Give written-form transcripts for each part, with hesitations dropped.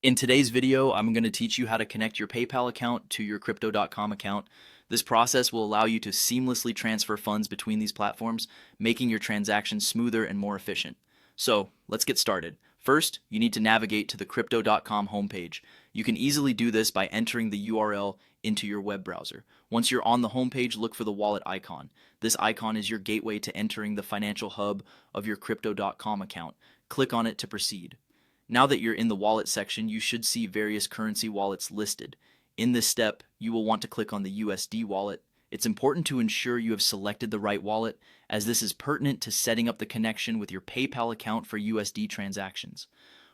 In today's video, I'm going to teach you how to connect your PayPal account to your Crypto.com account. This process will allow you to seamlessly transfer funds between these platforms, making your transactions smoother and more efficient. So, let's get started. First, you need to navigate to the Crypto.com homepage. You can easily do this by entering the URL into your web browser. Once you're on the homepage, look for the wallet icon. This icon is your gateway to entering the financial hub of your Crypto.com account. Click on it to proceed. Now that you're in the wallet section, you should see various currency wallets listed. In this step, you will want to click on the USD wallet. It's important to ensure you have selected the right wallet, as this is pertinent to setting up the connection with your PayPal account for USD transactions.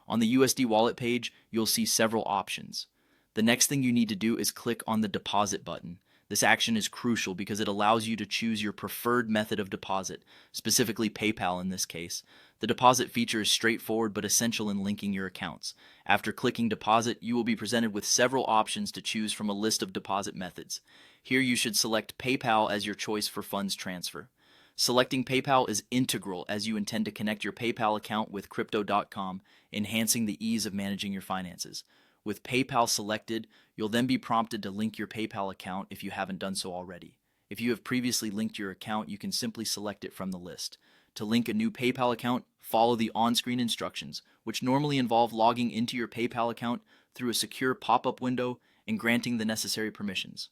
On the USD wallet page, you'll see several options. The next thing you need to do is click on the deposit button. This action is crucial because it allows you to choose your preferred method of deposit, specifically PayPal in this case. The deposit feature is straightforward but essential in linking your accounts. After clicking deposit, you will be presented with several options to choose from a list of deposit methods. Here you should select PayPal as your choice for funds transfer. Selecting PayPal is integral as you intend to connect your PayPal account with Crypto.com, enhancing the ease of managing your finances. With PayPal selected, you'll then be prompted to link your PayPal account if you haven't done so already. If you have previously linked your account, you can simply select it from the list. To link a new PayPal account, follow the on-screen instructions, which normally involve logging into your PayPal account through a secure pop-up window and granting the necessary permissions.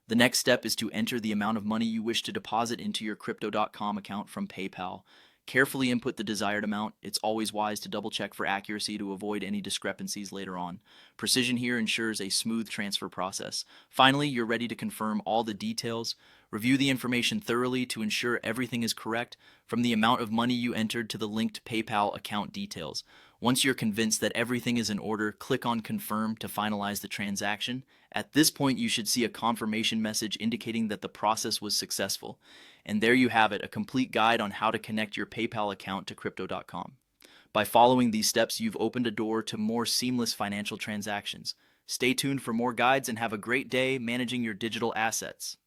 The next step is to enter the amount of money you wish to deposit into your Crypto.com account from PayPal. Carefully input the desired amount. It's always wise to double check for accuracy to avoid any discrepancies later on. Precision here ensures a smooth transfer process. Finally, you're ready to confirm all the details. Review the information thoroughly to ensure everything is correct, from the amount of money you entered to the linked PayPal account details. Once you're convinced that everything is in order, click on Confirm to finalize the transaction. At this point, you should see a confirmation message indicating that the process was successful. And there you have it, a complete guide on how to connect your PayPal account to Crypto.com. By following these steps, you've opened a door to more seamless financial transactions. Stay tuned for more guides and have a great day managing your digital assets.